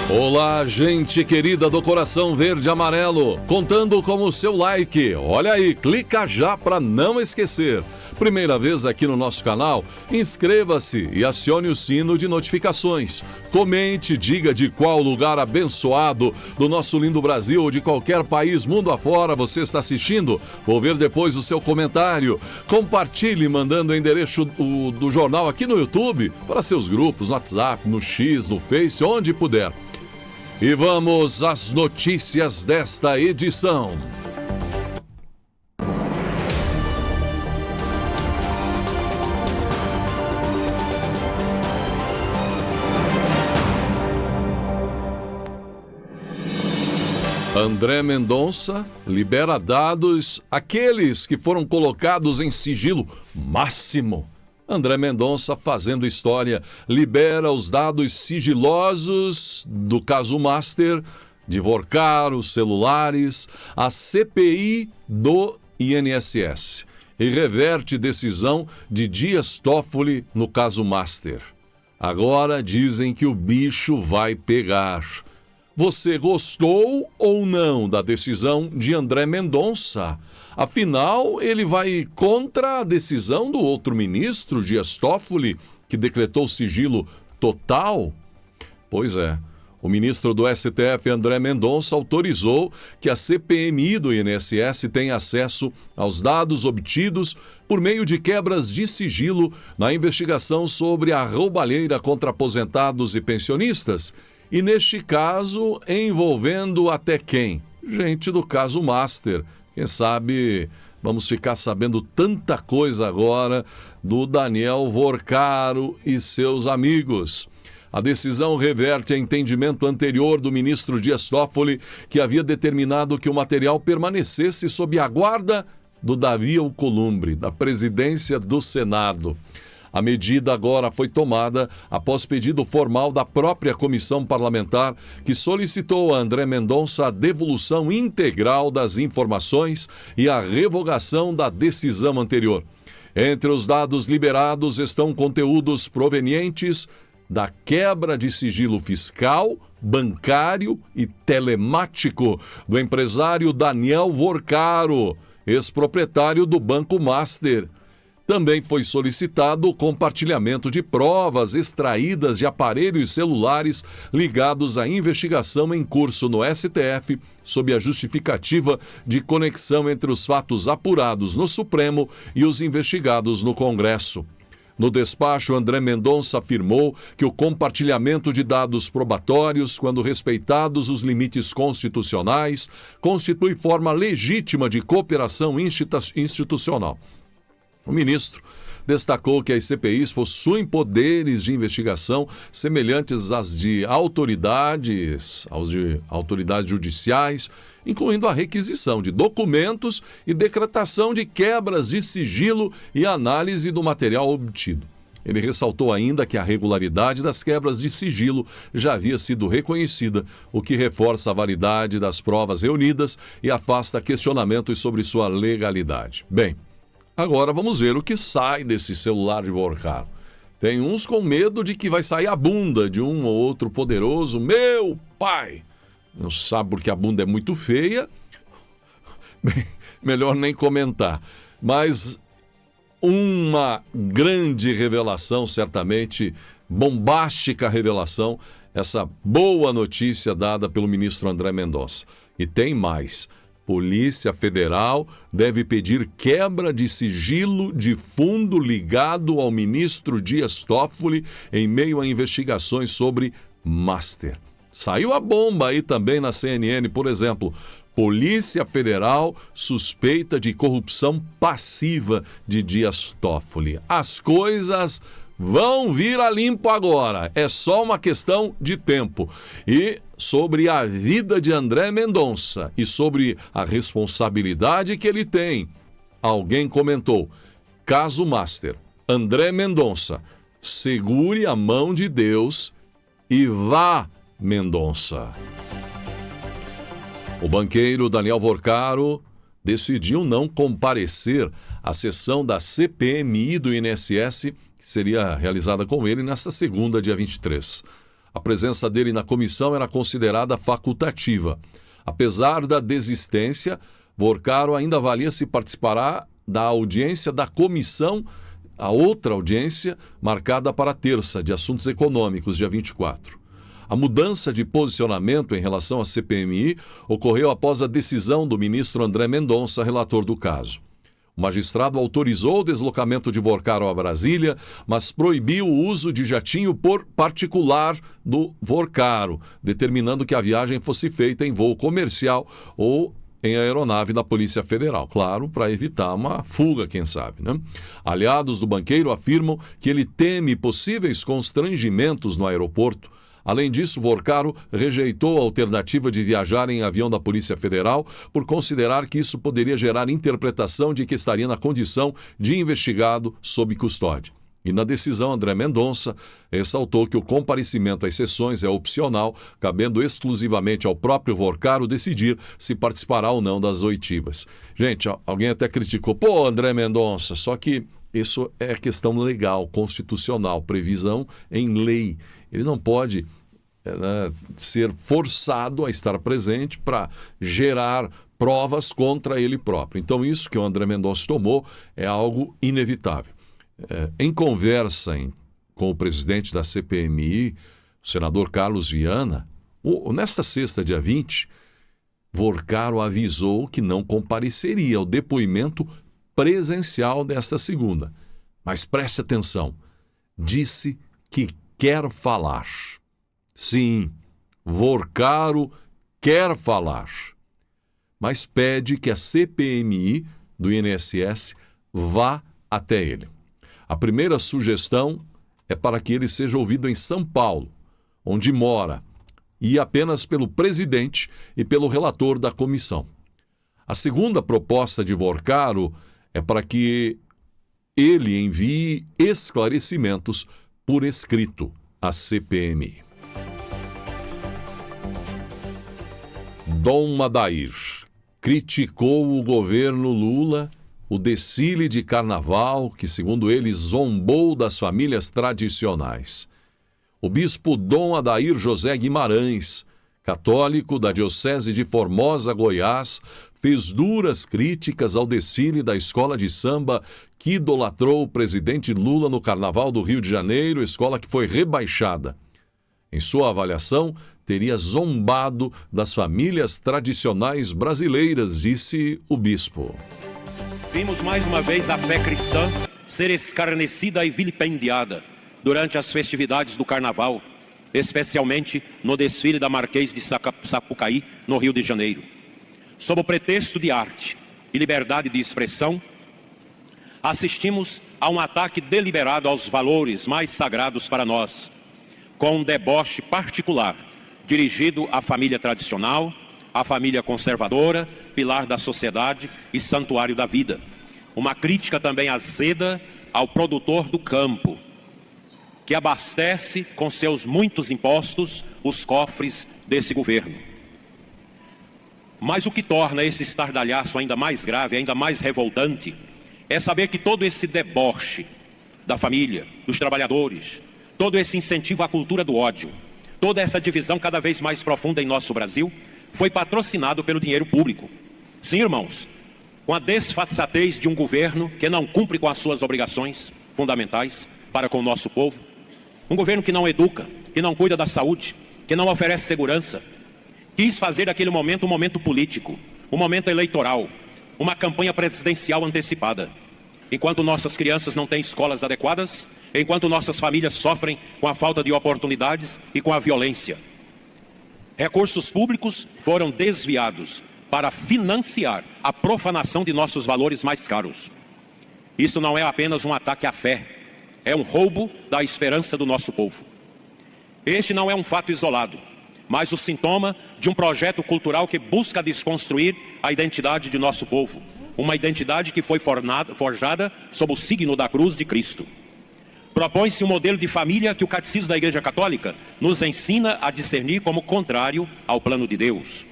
Olá, gente querida do coração verde e amarelo, contando com o seu like. Olha aí, clica já para não esquecer. Primeira vez aqui no nosso canal? Inscreva-se e acione o sino de notificações. Comente, diga de qual lugar abençoado do nosso lindo Brasil ou de qualquer país mundo afora você está assistindo. Vou ver depois o seu comentário. Compartilhe mandando o endereço do jornal aqui no YouTube para seus grupos, no WhatsApp, no X, no Face, onde puder. E vamos às notícias desta edição. André Mendonça libera dados aqueles que foram colocados em sigilo máximo. André Mendonça, fazendo história, libera os dados sigilosos do caso Master, de Vorcaro, celulares, a CPI do INSS e reverte decisão de Dias Toffoli no caso Master. Agora dizem que o bicho vai pegar. Você gostou ou não da decisão de André Mendonça? Afinal, ele vai contra a decisão do outro ministro, Dias Toffoli, que decretou sigilo total? Pois é, o ministro do STF, André Mendonça, autorizou que a CPMI do INSS tenha acesso aos dados obtidos por meio de quebras de sigilo na investigação sobre a roubalheira contra aposentados e pensionistas. E neste caso, envolvendo até quem? Gente do caso Master. Quem sabe vamos ficar sabendo tanta coisa agora do Daniel Vorcaro e seus amigos. A decisão reverte a entendimento anterior do ministro Dias Toffoli, que havia determinado que o material permanecesse sob a guarda do Davi Alcolumbre, da presidência do Senado. A medida agora foi tomada após pedido formal da própria comissão parlamentar, que solicitou a André Mendonça a devolução integral das informações e a revogação da decisão anterior. Entre os dados liberados estão conteúdos provenientes da quebra de sigilo fiscal, bancário e telemático do empresário Daniel Vorcaro, ex-proprietário do Banco Master. Também foi solicitado o compartilhamento de provas extraídas de aparelhos celulares ligados à investigação em curso no STF, sob a justificativa de conexão entre os fatos apurados no Supremo e os investigados no Congresso. No despacho, André Mendonça afirmou que o compartilhamento de dados probatórios, quando respeitados os limites constitucionais, constitui forma legítima de cooperação institucional. O ministro destacou que as CPIs possuem poderes de investigação semelhantes às de autoridades judiciais, incluindo a requisição de documentos e decretação de quebras de sigilo e análise do material obtido. Ele ressaltou ainda que a regularidade das quebras de sigilo já havia sido reconhecida, o que reforça a validade das provas reunidas e afasta questionamentos sobre sua legalidade. Bem, agora vamos ver o que sai desse celular de Vorcaro. Tem uns com medo de que vai sair a bunda de um ou outro poderoso. Meu pai! Não sabe porque a bunda é muito feia. Bem, melhor nem comentar. Mas uma grande revelação, certamente, bombástica revelação, essa boa notícia dada pelo ministro André Mendonça. E tem mais. Polícia Federal deve pedir quebra de sigilo de fundo ligado ao ministro Dias Toffoli em meio a investigações sobre Master. Saiu a bomba aí também na CNN, por exemplo. Polícia Federal suspeita de corrupção passiva de Dias Toffoli. As coisas vão vir a limpo agora. É só uma questão de tempo. E sobre a vida de André Mendonça e sobre a responsabilidade que ele tem, alguém comentou: caso Master, André Mendonça, segure a mão de Deus e vá, Mendonça. O banqueiro Daniel Vorcaro decidiu não comparecer à sessão da CPMI do INSS, que seria realizada com ele nesta segunda, dia 23. A presença dele na comissão era considerada facultativa. Apesar da desistência, Vorcaro ainda avalia se participará da audiência da comissão, a outra audiência marcada para terça, de assuntos econômicos, dia 24. A mudança de posicionamento em relação à CPMI ocorreu após a decisão do ministro André Mendonça, relator do caso. O magistrado autorizou o deslocamento de Vorcaro a Brasília, mas proibiu o uso de jatinho por particular do Vorcaro, determinando que a viagem fosse feita em voo comercial ou em aeronave da Polícia Federal. Claro, para evitar uma fuga, quem sabe, né? Aliados do banqueiro afirmam que ele teme possíveis constrangimentos no aeroporto. Além disso, Vorcaro rejeitou a alternativa de viajar em avião da Polícia Federal por considerar que isso poderia gerar interpretação de que estaria na condição de investigado sob custódia. E na decisão, André Mendonça ressaltou que o comparecimento às sessões é opcional, cabendo exclusivamente ao próprio Vorcaro decidir se participará ou não das oitivas. Gente, alguém até criticou, André Mendonça, só que isso é questão legal, constitucional, previsão em lei. Ele não pode ser forçado a estar presente para gerar provas contra ele próprio. Então, isso que o André Mendonça tomou é algo inevitável. Em conversa com o presidente da CPMI, o senador Carlos Viana, nesta sexta, dia 20, Vorcaro avisou que não compareceria ao depoimento presencial desta segunda. Mas preste atenção, disse que quer falar. Sim, Vorcaro quer falar, mas pede que a CPMI do INSS vá até ele. A primeira sugestão é para que ele seja ouvido em São Paulo, onde mora, e apenas pelo presidente e pelo relator da comissão. A segunda proposta de Vorcaro é para que ele envie esclarecimentos por escrito à CPMI. Dom Madair criticou o governo Lula, o desfile de carnaval que, segundo ele, zombou das famílias tradicionais. O bispo Dom Adair José Guimarães, católico da Diocese de Formosa, Goiás, fez duras críticas ao desfile da escola de samba que idolatrou o presidente Lula no Carnaval do Rio de Janeiro, escola que foi rebaixada. Em sua avaliação, teria zombado das famílias tradicionais brasileiras, disse o bispo. Vimos mais uma vez a fé cristã ser escarnecida e vilipendiada durante as festividades do Carnaval, especialmente no desfile da Marquês de Sapucaí, no Rio de Janeiro. Sob o pretexto de arte e liberdade de expressão, assistimos a um ataque deliberado aos valores mais sagrados para nós, com um deboche particular dirigido à família tradicional, à família conservadora, pilar da sociedade e santuário da vida. Uma crítica também azeda ao produtor do campo, que abastece com seus muitos impostos os cofres desse governo. Mas o que torna esse estardalhaço ainda mais grave, ainda mais revoltante, é saber que todo esse deboche da família, dos trabalhadores, todo esse incentivo à cultura do ódio, toda essa divisão cada vez mais profunda em nosso Brasil, foi patrocinado pelo dinheiro público. Sim, irmãos, com a desfaçatez de um governo que não cumpre com as suas obrigações fundamentais para com o nosso povo, um governo que não educa, que não cuida da saúde, que não oferece segurança, quis fazer daquele momento um momento político, um momento eleitoral, uma campanha presidencial antecipada. Enquanto nossas crianças não têm escolas adequadas, enquanto nossas famílias sofrem com a falta de oportunidades e com a violência. Recursos públicos foram desviados para financiar a profanação de nossos valores mais caros. Isso não é apenas um ataque à fé, é um roubo da esperança do nosso povo. Este não é um fato isolado, mas o sintoma de um projeto cultural que busca desconstruir a identidade de nosso povo, uma identidade que foi forjada sob o signo da cruz de Cristo. Propõe-se um modelo de família que o Catecismo da Igreja Católica nos ensina a discernir como contrário ao plano de Deus.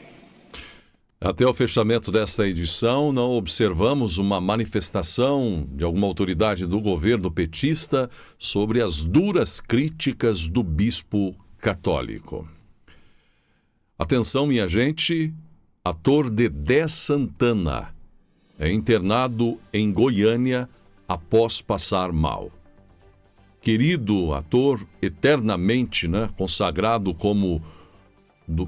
Até o fechamento desta edição, não observamos uma manifestação de alguma autoridade do governo petista sobre as duras críticas do bispo católico. Atenção, minha gente, ator Dedé Santana é internado em Goiânia após passar mal. Querido ator, eternamente consagrado como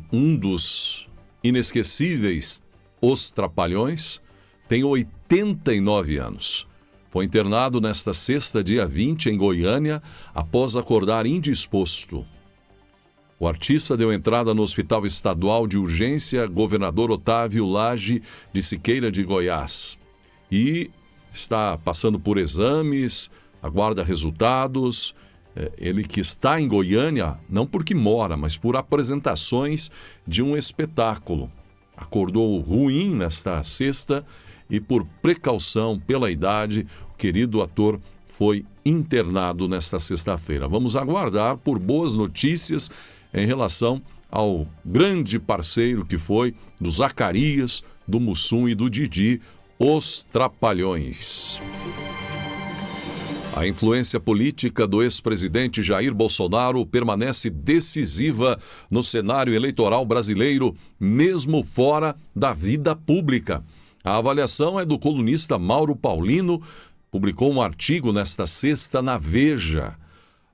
um dos inesquecíveis Os Trapalhões, tem 89 anos. Foi internado nesta sexta, dia 20, em Goiânia, após acordar indisposto. O artista deu entrada no Hospital Estadual de Urgência Governador Otávio Lage de Siqueira de Goiás e está passando por exames, aguarda resultados. Ele que está em Goiânia, não porque mora, mas por apresentações de um espetáculo. Acordou ruim nesta sexta e, por precaução, pela idade, o querido ator foi internado nesta sexta-feira. Vamos aguardar por boas notícias em relação ao grande parceiro que foi do Zacarias, do Mussum e do Didi, Os Trapalhões. A influência política do ex-presidente Jair Bolsonaro permanece decisiva no cenário eleitoral brasileiro, mesmo fora da vida pública. A avaliação é do colunista Mauro Paulino, publicou um artigo nesta sexta na Veja.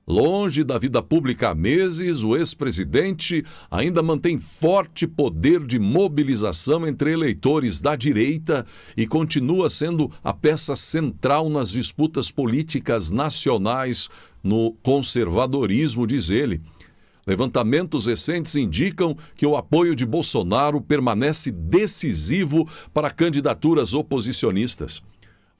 Longe da vida pública há meses, o ex-presidente ainda mantém forte poder de mobilização entre eleitores da direita e continua sendo a peça central nas disputas políticas nacionais no conservadorismo, diz ele. Levantamentos recentes indicam que o apoio de Bolsonaro permanece decisivo para candidaturas oposicionistas.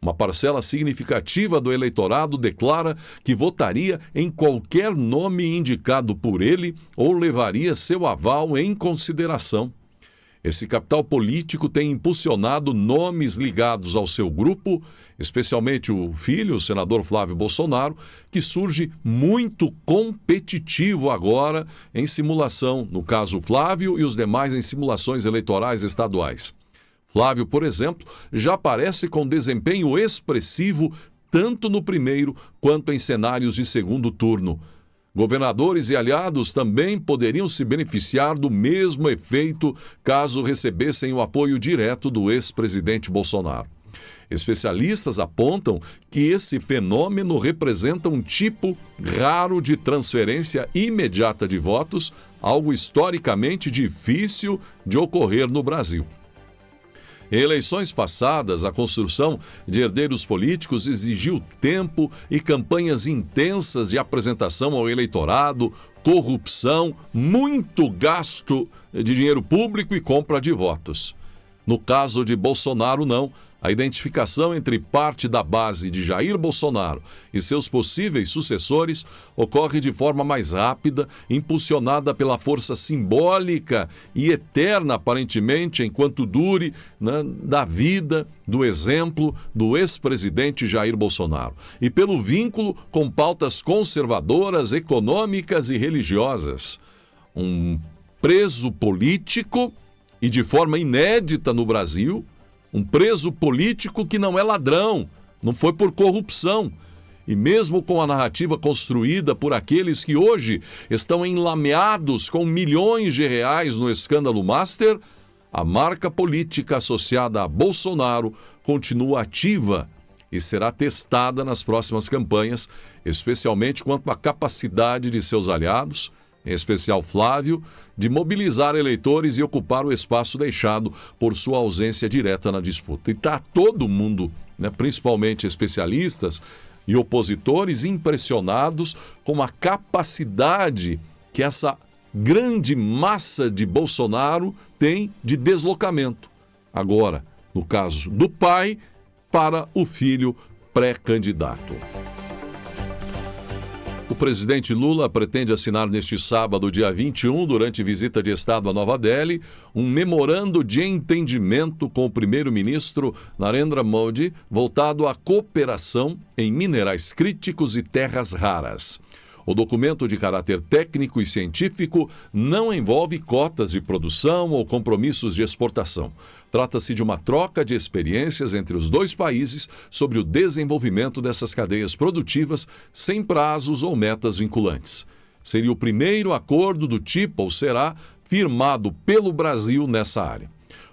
Uma parcela significativa do eleitorado declara que votaria em qualquer nome indicado por ele ou levaria seu aval em consideração. Esse capital político tem impulsionado nomes ligados ao seu grupo, especialmente o filho, o senador Flávio Bolsonaro, que surge muito competitivo agora em simulação, no caso Flávio e os demais em simulações eleitorais estaduais. Flávio, por exemplo, já aparece com desempenho expressivo tanto no primeiro quanto em cenários de segundo turno. Governadores e aliados também poderiam se beneficiar do mesmo efeito caso recebessem o apoio direto do ex-presidente Bolsonaro. Especialistas apontam que esse fenômeno representa um tipo raro de transferência imediata de votos, algo historicamente difícil de ocorrer no Brasil. Em eleições passadas, a construção de herdeiros políticos exigiu tempo e campanhas intensas de apresentação ao eleitorado, corrupção, muito gasto de dinheiro público e compra de votos. No caso de Bolsonaro, não. A identificação entre parte da base de Jair Bolsonaro e seus possíveis sucessores ocorre de forma mais rápida, impulsionada pela força simbólica e eterna, aparentemente, enquanto dure, da vida, do exemplo do ex-presidente Jair Bolsonaro, e pelo vínculo com pautas conservadoras, econômicas e religiosas. Um preso político, e de forma inédita no Brasil, um preso político que não é ladrão, não foi por corrupção. E mesmo com a narrativa construída por aqueles que hoje estão enlameados com milhões de reais no escândalo Master, a marca política associada a Bolsonaro continua ativa e será testada nas próximas campanhas, especialmente quanto à capacidade de seus aliados, em especial Flávio, de mobilizar eleitores e ocupar o espaço deixado por sua ausência direta na disputa. E está todo mundo, principalmente especialistas e opositores, impressionados com a capacidade que essa grande massa de Bolsonaro tem de deslocamento. Agora, no caso do pai, para o filho pré-candidato. O presidente Lula pretende assinar neste sábado, dia 21, durante visita de Estado a Nova Delhi, um memorando de entendimento com o primeiro-ministro Narendra Modi voltado à cooperação em minerais críticos e terras raras. O documento de caráter técnico e científico não envolve cotas de produção ou compromissos de exportação. Trata-se de uma troca de experiências entre os dois países sobre o desenvolvimento dessas cadeias produtivas sem prazos ou metas vinculantes. Seria o primeiro acordo do tipo, ou será, firmado pelo Brasil nessa área.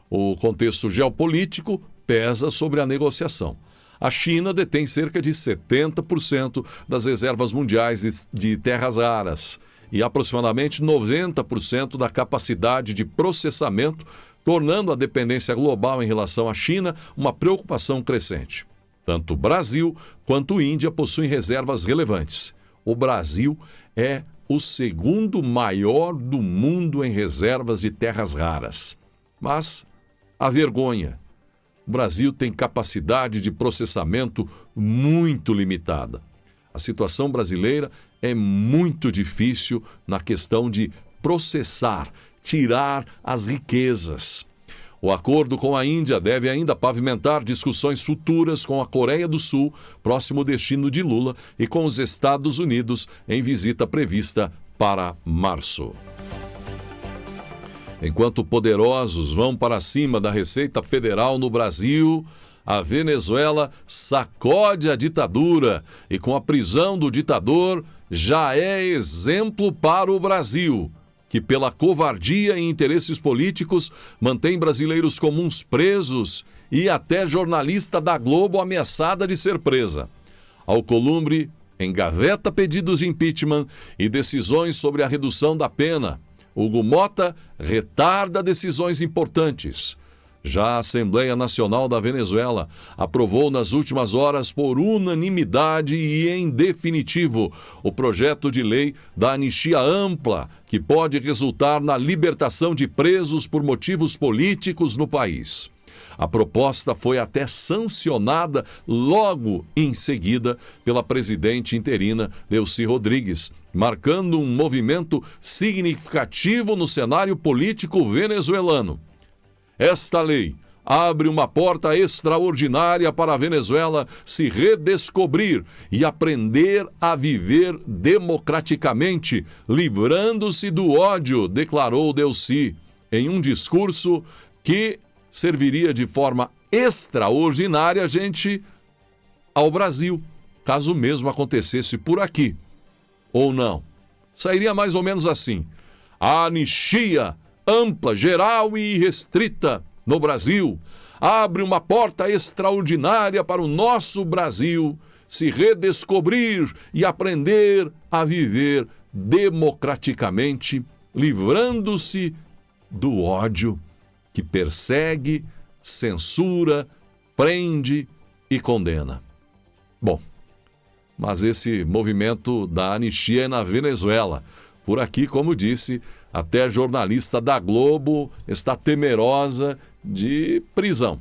O contexto geopolítico pesa sobre a negociação. A China detém cerca de 70% das reservas mundiais de terras raras e aproximadamente 90% da capacidade de processamento, tornando a dependência global em relação à China uma preocupação crescente. Tanto o Brasil quanto a Índia possuem reservas relevantes. O Brasil é o segundo maior do mundo em reservas de terras raras. Mas a vergonha. O Brasil tem capacidade de processamento muito limitada. A situação brasileira é muito difícil na questão de processar, tirar as riquezas. O acordo com a Índia deve ainda pavimentar discussões futuras com a Coreia do Sul, próximo destino de Lula, e com os Estados Unidos, em visita prevista para março. Enquanto poderosos vão para cima da Receita Federal no Brasil, a Venezuela sacode a ditadura e, com a prisão do ditador, já é exemplo para o Brasil, que, pela covardia e interesses políticos, mantém brasileiros comuns presos e até jornalista da Globo ameaçada de ser presa. Alcolumbre engaveta pedidos de impeachment e decisões sobre a redução da pena. Hugo Mota retarda decisões importantes. Já a Assembleia Nacional da Venezuela aprovou nas últimas horas por unanimidade e em definitivo o projeto de lei da anistia ampla, que pode resultar na libertação de presos por motivos políticos no país. A proposta foi até sancionada logo em seguida pela presidente interina Delcy Rodrigues, marcando um movimento significativo no cenário político venezuelano. Esta lei abre uma porta extraordinária para a Venezuela se redescobrir e aprender a viver democraticamente, livrando-se do ódio, declarou Delcy, em um discurso que serviria de forma extraordinária, ao Brasil, caso o mesmo acontecesse por aqui. Ou não. Sairia mais ou menos assim: a anistia ampla, geral e restrita no Brasil abre uma porta extraordinária para o nosso Brasil se redescobrir e aprender a viver democraticamente, livrando-se do ódio que persegue, censura, prende e condena. Bom, mas esse movimento da anistia é na Venezuela. Por aqui, como disse, até a jornalista da Globo está temerosa de prisão.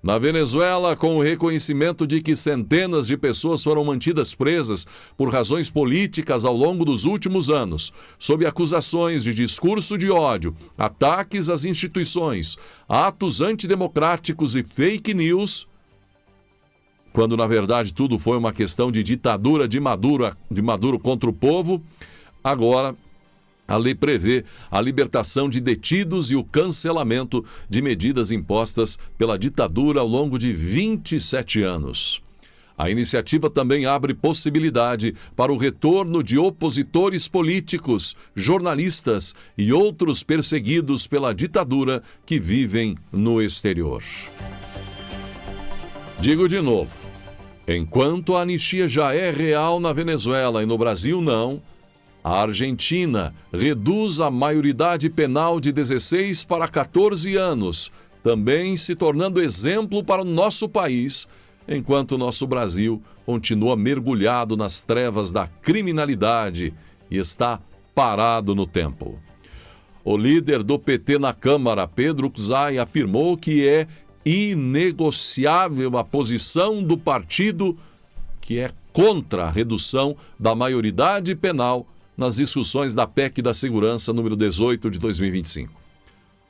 Na Venezuela, com o reconhecimento de que centenas de pessoas foram mantidas presas por razões políticas ao longo dos últimos anos, sob acusações de discurso de ódio, ataques às instituições, atos antidemocráticos e fake news, quando na verdade tudo foi uma questão de ditadura de Maduro contra o povo, agora a lei prevê a libertação de detidos e o cancelamento de medidas impostas pela ditadura ao longo de 27 anos. A iniciativa também abre possibilidade para o retorno de opositores políticos, jornalistas e outros perseguidos pela ditadura que vivem no exterior. Digo de novo, enquanto a anistia já é real na Venezuela e no Brasil não, a Argentina reduz a maioridade penal de 16 para 14 anos, também se tornando exemplo para o nosso país, enquanto o nosso Brasil continua mergulhado nas trevas da criminalidade e está parado no tempo. O líder do PT na Câmara, Pedro Czai, afirmou que é inegociável a posição do partido que é contra a redução da maioridade penal nas discussões da PEC da Segurança número 18 de 2025.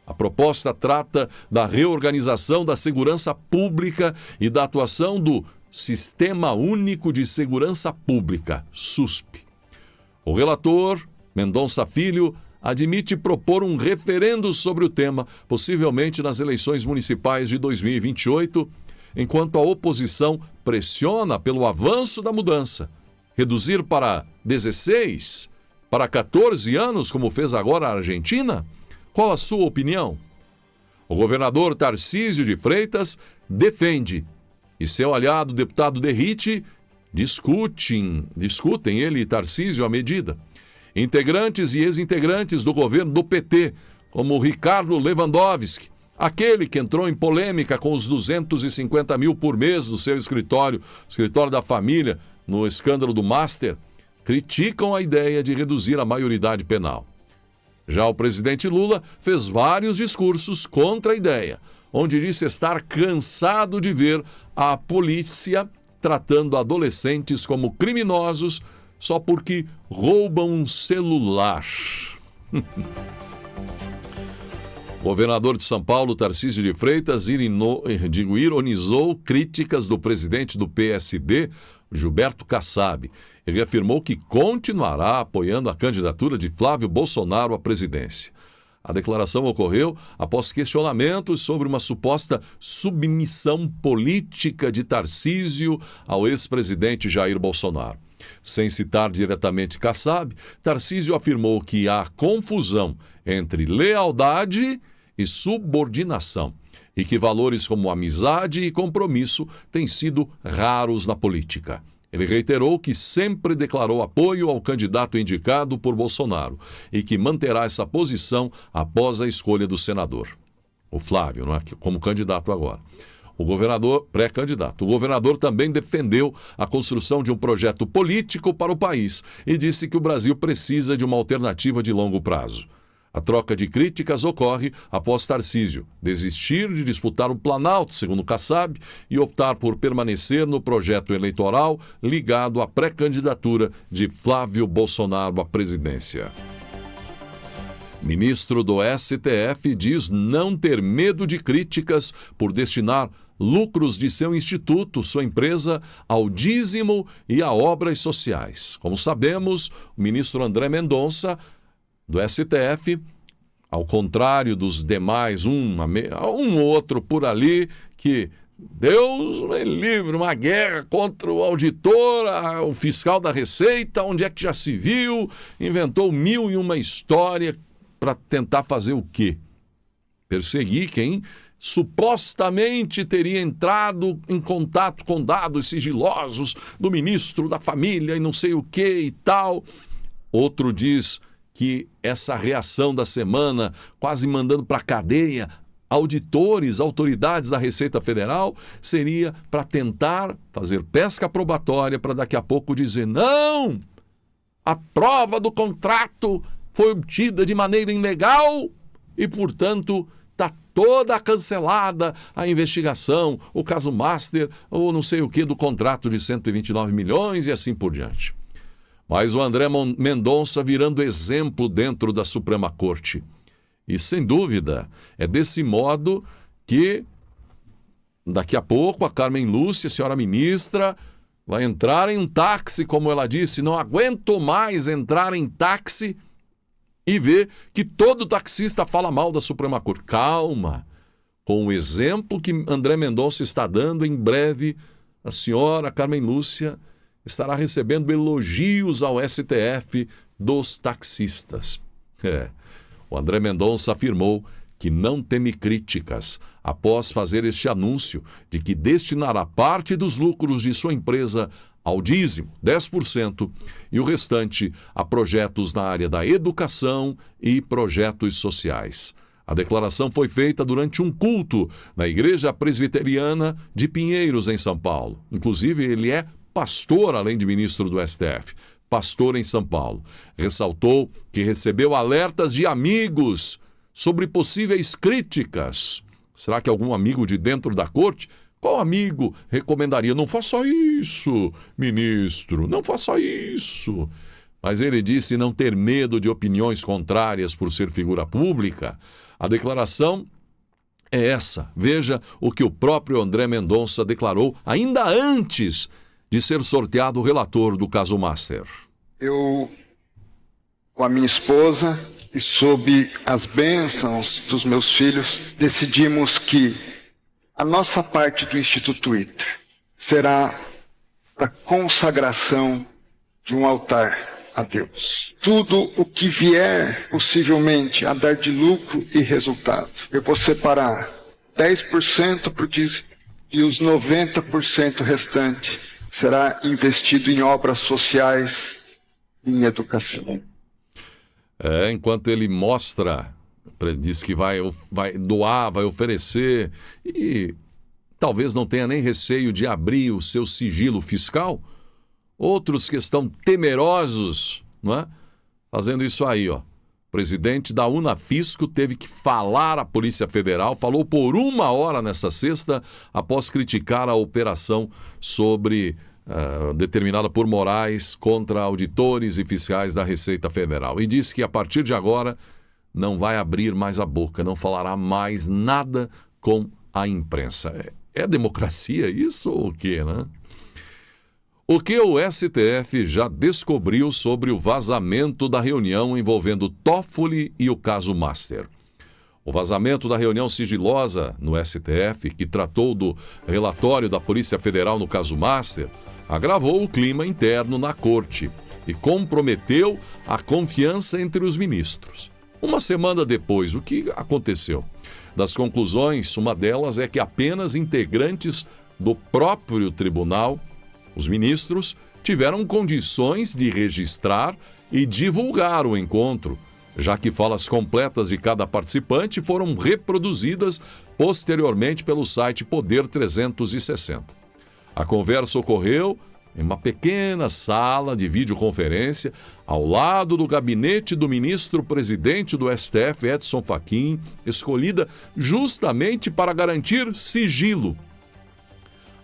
A proposta trata da reorganização da segurança pública e da atuação do Sistema Único de Segurança Pública, SUSP. O relator, Mendonça Filho, admite propor um referendo sobre o tema, possivelmente nas eleições municipais de 2028, enquanto a oposição pressiona pelo avanço da mudança. Reduzir para 16 para 14 anos, como fez agora a Argentina? Qual a sua opinião? O governador Tarcísio de Freitas defende e seu aliado, deputado Derrite, discutem ele e Tarcísio a medida. Integrantes e ex-integrantes do governo do PT, como Ricardo Lewandowski, aquele que entrou em polêmica com os 250 mil por mês do seu escritório da família, no escândalo do Master, criticam a ideia de reduzir a maioridade penal. Já o presidente Lula fez vários discursos contra a ideia, onde disse estar cansado de ver a polícia tratando adolescentes como criminosos só porque roubam um celular. O governador de São Paulo, Tarcísio de Freitas, ironizou críticas do presidente do PSD, Gilberto Kassab, e reafirmou que continuará apoiando a candidatura de Flávio Bolsonaro à presidência. A declaração ocorreu após questionamentos sobre uma suposta submissão política de Tarcísio ao ex-presidente Jair Bolsonaro. Sem citar diretamente Kassab, Tarcísio afirmou que há confusão entre lealdade e subordinação e que valores como amizade e compromisso têm sido raros na política. Ele reiterou que sempre declarou apoio ao candidato indicado por Bolsonaro e que manterá essa posição após a escolha do senador. O Flávio, não é? Como candidato agora. O governador, pré-candidato. O governador também defendeu a construção de um projeto político para o país e disse que o Brasil precisa de uma alternativa de longo prazo. A troca de críticas ocorre após Tarcísio desistir de disputar o Planalto, segundo Kassab, e optar por permanecer no projeto eleitoral ligado à pré-candidatura de Flávio Bolsonaro à presidência. Ministro do STF diz não ter medo de críticas por destinar lucros de seu instituto, sua empresa, ao dízimo e a obras sociais. Como sabemos, o ministro André Mendonça, do STF, ao contrário dos demais, um outro por ali, que Deus me livre, uma guerra contra o auditor, o fiscal da Receita, onde é que já se viu, inventou 1001 história para tentar fazer o quê? Perseguir quem supostamente teria entrado em contato com dados sigilosos do ministro da Família e não sei o que e tal. Outro diz que essa reação da semana, quase mandando para a cadeia auditores, autoridades da Receita Federal, seria para tentar fazer pesca probatória para daqui a pouco dizer não, a prova do contrato foi obtida de maneira ilegal e, portanto, está toda cancelada a investigação, o caso Master ou não sei o que do contrato de 129 milhões e assim por diante. Mas o André Mendonça virando exemplo dentro da Suprema Corte. E, sem dúvida, é desse modo que, daqui a pouco, a Carmen Lúcia, a senhora ministra, vai entrar em um táxi, como ela disse, não aguento mais entrar em táxi e ver que todo taxista fala mal da Suprema Corte. Calma, com o exemplo que André Mendonça está dando, em breve, a senhora Carmen Lúcia estará recebendo elogios ao STF dos taxistas. O André Mendonça afirmou que não teme críticas após fazer este anúncio de que destinará parte dos lucros de sua empresa ao dízimo, 10%, e o restante a projetos na área da educação e projetos sociais. A declaração foi feita durante um culto na Igreja Presbiteriana de Pinheiros, em São Paulo. Inclusive, ele é pastor, além de ministro do STF, pastor em São Paulo. Ressaltou que recebeu alertas de amigos sobre possíveis críticas. Será que algum amigo de dentro da corte? Qual amigo recomendaria? Não faça isso, ministro, não faça isso. Mas ele disse não ter medo de opiniões contrárias por ser figura pública. A declaração é essa. Veja o que o próprio André Mendonça declarou ainda antes de ser sorteado o relator do caso Master. Eu, com a minha esposa e sob as bênçãos dos meus filhos, decidimos que a nossa parte do Instituto ITRA será a consagração de um altar a Deus. Tudo o que vier possivelmente a dar de lucro e resultado, eu vou separar 10% para o dízimo e os 90% restante será investido em obras sociais e em educação. Enquanto ele mostra, diz que vai doar, vai oferecer e talvez não tenha nem receio de abrir o seu sigilo fiscal, outros que estão temerosos, não é? Fazendo isso aí, ó. O presidente da Unafisco teve que falar à Polícia Federal, falou por 1 hora nessa sexta, após criticar a operação determinada por Moraes contra auditores e fiscais da Receita Federal. E disse que a partir de agora não vai abrir mais a boca, não falará mais nada com a imprensa. É democracia isso ou o quê, né? O que o STF já descobriu sobre o vazamento da reunião envolvendo Toffoli e o caso Master? O vazamento da reunião sigilosa no STF, que tratou do relatório da Polícia Federal no caso Master, agravou o clima interno na corte e comprometeu a confiança entre os ministros. Uma semana depois, o que aconteceu? Das conclusões, uma delas é que apenas integrantes do próprio tribunal, os ministros, tiveram condições de registrar e divulgar o encontro, já que falas completas de cada participante foram reproduzidas posteriormente pelo site Poder 360. A conversa ocorreu em uma pequena sala de videoconferência ao lado do gabinete do ministro-presidente do STF, Edson Fachin, escolhida justamente para garantir sigilo.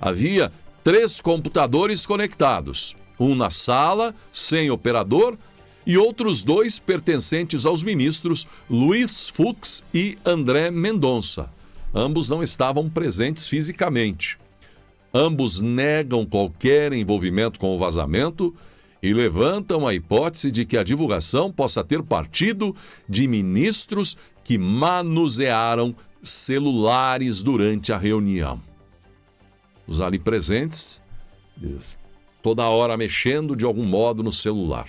Havia 3 computadores conectados, um na sala, sem operador, e outros 2 pertencentes aos ministros Luiz Fux e André Mendonça. Ambos não estavam presentes fisicamente. Ambos negam qualquer envolvimento com o vazamento e levantam a hipótese de que a divulgação possa ter partido de ministros que manusearam celulares durante a reunião. Os ali presentes, toda hora mexendo de algum modo no celular.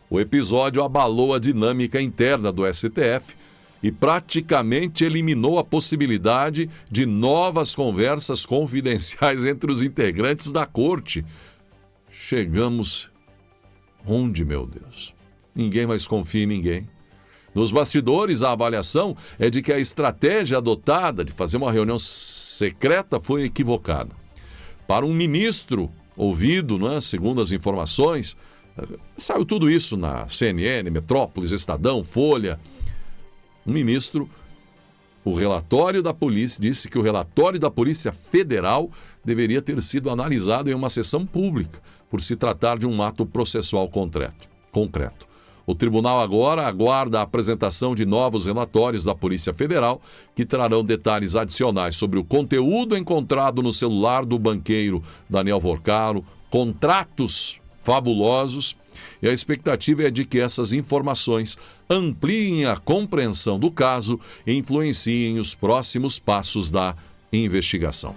O episódio abalou a dinâmica interna do STF e praticamente eliminou a possibilidade de novas conversas confidenciais entre os integrantes da corte. Chegamos onde, meu Deus? Ninguém mais confia em ninguém. Nos bastidores, a avaliação é de que a estratégia adotada de fazer uma reunião secreta foi equivocada. Para um ministro ouvido, né, segundo as informações, saiu tudo isso na CNN, Metrópolis, Estadão, Folha. Um ministro, o relatório da polícia, disse que o relatório da Polícia Federal deveria ter sido analisado em uma sessão pública, por se tratar de um ato processual concreto. O tribunal agora aguarda a apresentação de novos relatórios da Polícia Federal, que trarão detalhes adicionais sobre o conteúdo encontrado no celular do banqueiro Daniel Vorcaro, contratos fabulosos, e a expectativa é de que essas informações ampliem a compreensão do caso e influenciem os próximos passos da investigação.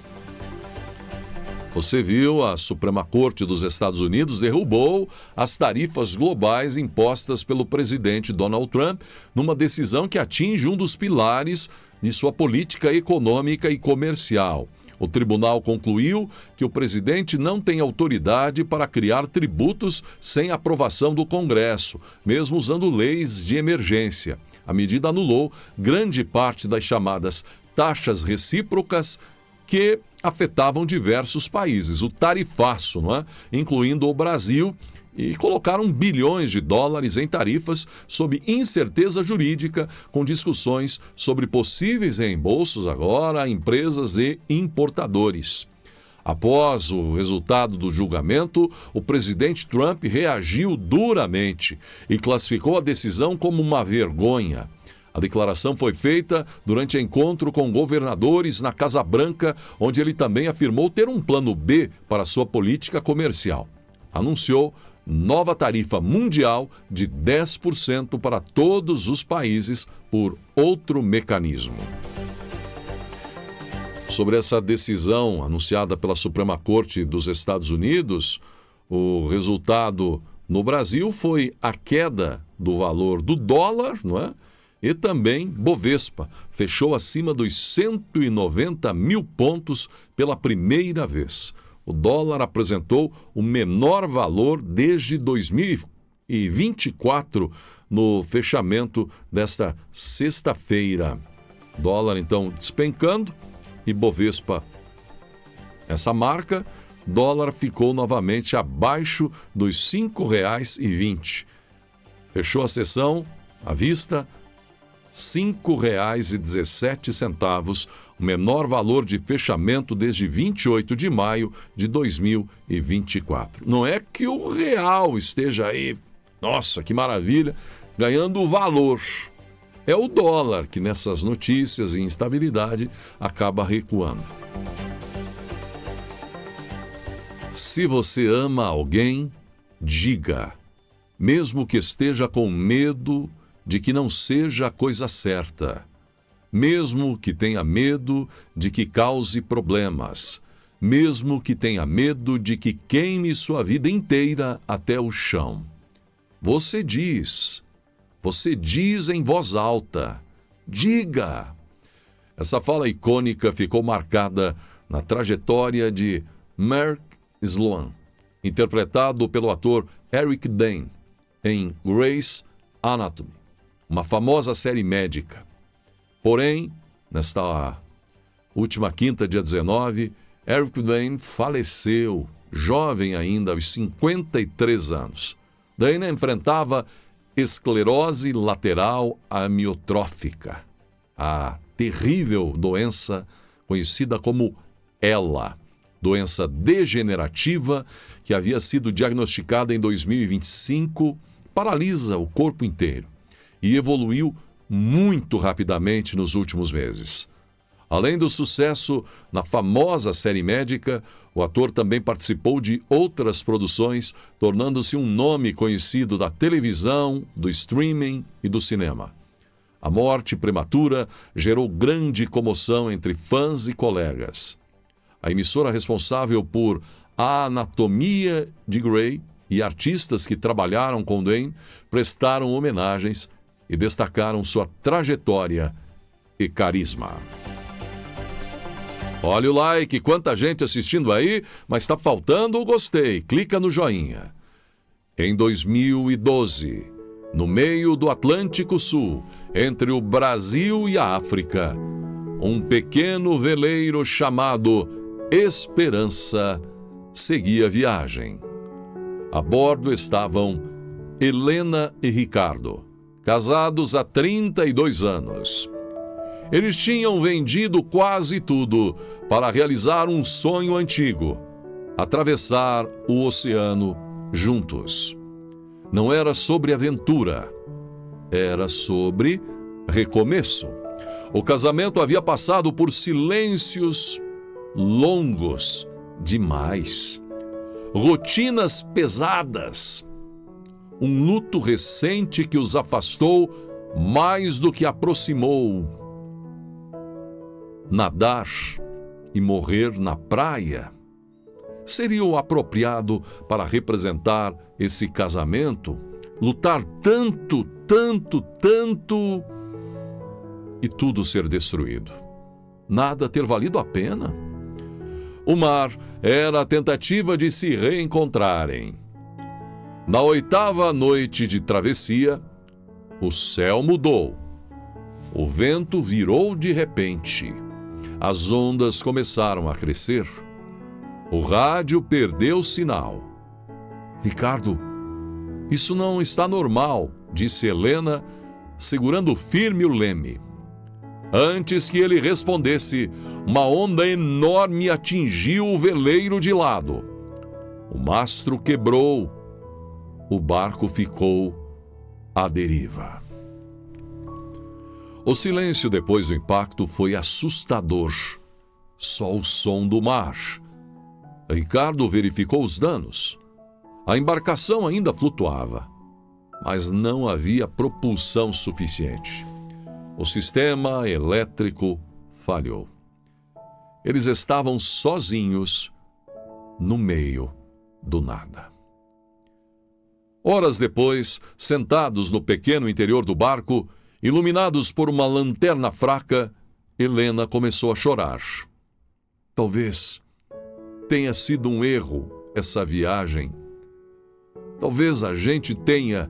Você viu, a Suprema Corte dos Estados Unidos derrubou as tarifas globais impostas pelo presidente Donald Trump numa decisão que atinge um dos pilares de sua política econômica e comercial. O tribunal concluiu que o presidente não tem autoridade para criar tributos sem aprovação do Congresso, mesmo usando leis de emergência. A medida anulou grande parte das chamadas taxas recíprocas que afetavam diversos países, o tarifaço, não é? Incluindo o Brasil, e colocaram bilhões de dólares em tarifas sob incerteza jurídica, com discussões sobre possíveis reembolsos agora a empresas e importadores. Após o resultado do julgamento, o presidente Trump reagiu duramente e classificou a decisão como uma vergonha. A declaração foi feita durante encontro com governadores na Casa Branca, onde ele também afirmou ter um plano B para sua política comercial. Anunciou nova tarifa mundial de 10% para todos os países por outro mecanismo. Sobre essa decisão anunciada pela Suprema Corte dos Estados Unidos, O resultado no Brasil foi a queda do valor do dólar, não é? E também Bovespa fechou acima dos 190 mil pontos pela primeira vez. O dólar apresentou o menor valor desde 2024 no fechamento desta sexta-feira. Dólar, então, despencando e Bovespa, essa marca, dólar ficou novamente abaixo dos R$ 5,20. Fechou a sessão à vista R$ 5,17, o menor valor de fechamento desde 28 de maio de 2024. Não é que o real esteja aí, nossa, que maravilha, ganhando valor. É o dólar que nessas notícias e instabilidade acaba recuando. Se você ama alguém, diga, mesmo que esteja com medo de que não seja a coisa certa, mesmo que tenha medo de que cause problemas, mesmo que tenha medo de que queime sua vida inteira até o chão. Você diz em voz alta, diga. Essa fala icônica ficou marcada na trajetória de Mark Sloan, interpretado pelo ator Eric Dane em Grey's Anatomy, uma famosa série médica. Porém, nesta última quinta, dia 19, Eric Dane faleceu, jovem ainda, aos 53 anos. Dane enfrentava esclerose lateral amiotrófica, a terrível doença conhecida como ELA, doença degenerativa que havia sido diagnosticada em 2025, paralisa o corpo inteiro e evoluiu muito rapidamente nos últimos meses. Além do sucesso na famosa série médica, o ator também participou de outras produções, tornando-se um nome conhecido da televisão, do streaming e do cinema. A morte prematura gerou grande comoção entre fãs e colegas. A emissora responsável por A Anatomia de Grey e artistas que trabalharam com Dane prestaram homenagens e destacaram sua trajetória e carisma. Olha o like, quanta gente assistindo aí, mas está faltando o gostei. Clica no joinha. Em 2012, no meio do Atlântico Sul, entre o Brasil e a África, um pequeno veleiro chamado Esperança seguia viagem. A bordo estavam Helena e Ricardo, casados há 32 anos. Eles tinham vendido quase tudo para realizar um sonho antigo: atravessar o oceano juntos. Não era sobre aventura, era sobre recomeço. O casamento havia passado por silêncios longos demais, rotinas pesadas, um luto recente que os afastou mais do que aproximou. Nadar e morrer na praia seria o apropriado para representar esse casamento? Lutar tanto, tanto, tanto e tudo ser destruído. Nada ter valido a pena? O mar era a tentativa de se reencontrarem. Na 8ª noite de travessia, o céu mudou. O vento virou de repente. As ondas começaram a crescer. O rádio perdeu o sinal. Ricardo, isso não está normal, disse Helena, segurando firme o leme. Antes que ele respondesse, uma onda enorme atingiu o veleiro de lado. O mastro quebrou. O barco ficou à deriva. O silêncio depois do impacto foi assustador. Só o som do mar. Ricardo verificou os danos. A embarcação ainda flutuava, mas não havia propulsão suficiente. O sistema elétrico falhou. Eles estavam sozinhos no meio do nada. Horas depois, sentados no pequeno interior do barco, iluminados por uma lanterna fraca, Helena começou a chorar. Talvez tenha sido um erro essa viagem. Talvez a gente tenha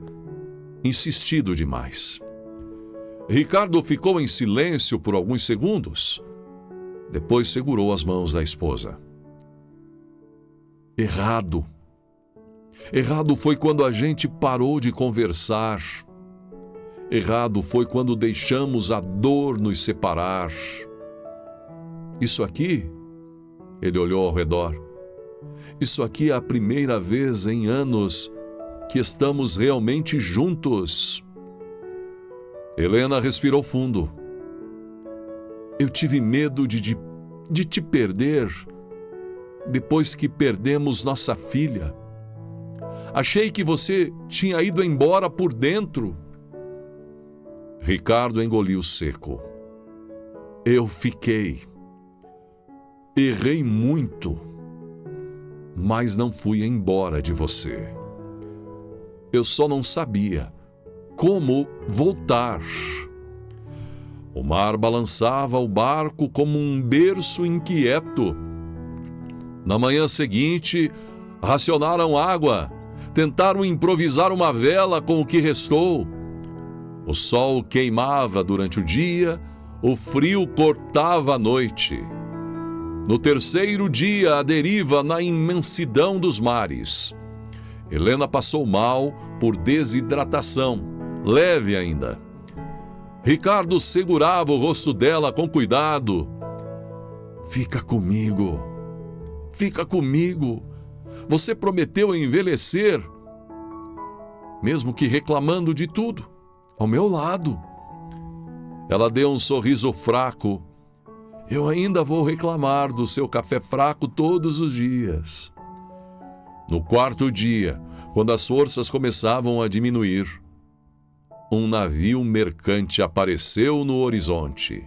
insistido demais. Ricardo ficou em silêncio por alguns segundos. Depois segurou as mãos da esposa. Errado. Errado foi quando a gente parou de conversar. Errado foi quando deixamos a dor nos separar. Isso aqui, ele olhou ao redor. Isso aqui é a primeira vez em anos que estamos realmente juntos. Helena respirou fundo. Eu tive medo de te perder depois que perdemos nossa filha. Achei que você tinha ido embora por dentro. Ricardo engoliu seco. Eu fiquei. Errei muito, mas não fui embora de você. Eu só não sabia como voltar. O mar balançava o barco como um berço inquieto. Na manhã seguinte, racionaram água, tentaram improvisar uma vela com o que restou. O sol queimava durante o dia, o frio cortava a noite. No terceiro dia, à deriva na imensidão dos mares. Helena passou mal por desidratação, leve ainda. Ricardo segurava o rosto dela com cuidado. Fica comigo. Fica comigo. Você prometeu envelhecer, mesmo que reclamando de tudo, ao meu lado. Ela deu um sorriso fraco. Eu ainda vou reclamar do seu café fraco todos os dias. No quarto dia, quando as forças começavam a diminuir, um navio mercante apareceu no horizonte.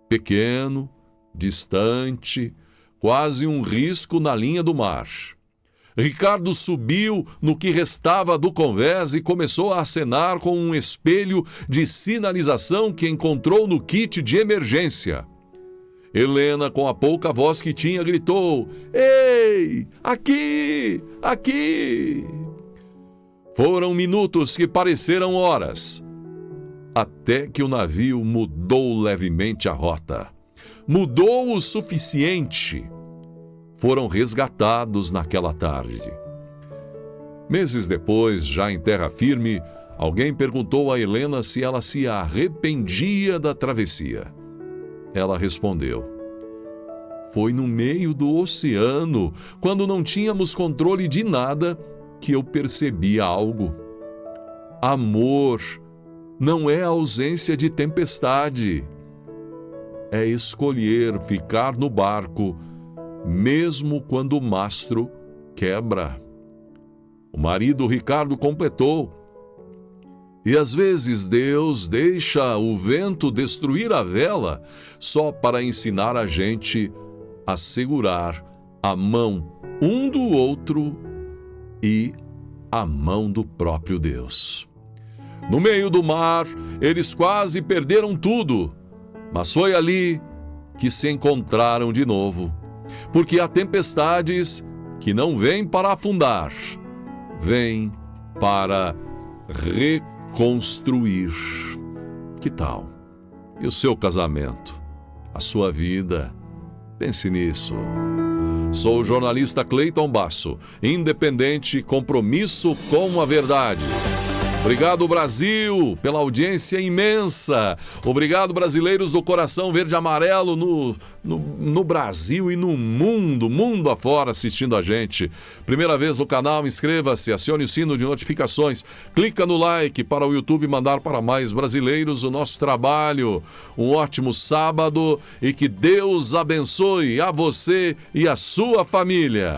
Pequeno, distante, quase um risco na linha do mar. Ricardo subiu no que restava do convés e começou a acenar com um espelho de sinalização que encontrou no kit de emergência. Helena, com a pouca voz que tinha, gritou: Ei, aqui, aqui! Foram minutos que pareceram horas, até que o navio mudou levemente a rota. Mudou o suficiente. Foram resgatados naquela tarde. Meses depois, já em terra firme, alguém perguntou a Helena se ela se arrependia da travessia. Ela respondeu: Foi no meio do oceano, quando não tínhamos controle de nada, que eu percebi algo. Amor não é ausência de tempestade. É escolher ficar no barco, mesmo quando o mastro quebra. O marido Ricardo completou: E às vezes Deus deixa o vento destruir a vela só para ensinar a gente a segurar a mão um do outro e a mão do próprio Deus. No meio do mar, eles quase perderam tudo, mas foi ali que se encontraram de novo, porque há tempestades que não vêm para afundar, vêm para reconstruir. Que tal? E o seu casamento? A sua vida? Pense nisso. Sou o jornalista Cleiton Basso, independente, compromisso com a verdade. Obrigado, Brasil, pela audiência imensa. Obrigado, brasileiros do coração verde e amarelo no Brasil e no mundo afora assistindo a gente. Primeira vez no canal, inscreva-se, acione o sino de notificações, clica no like para o YouTube mandar para mais brasileiros o nosso trabalho. Um ótimo sábado e que Deus abençoe a você e a sua família.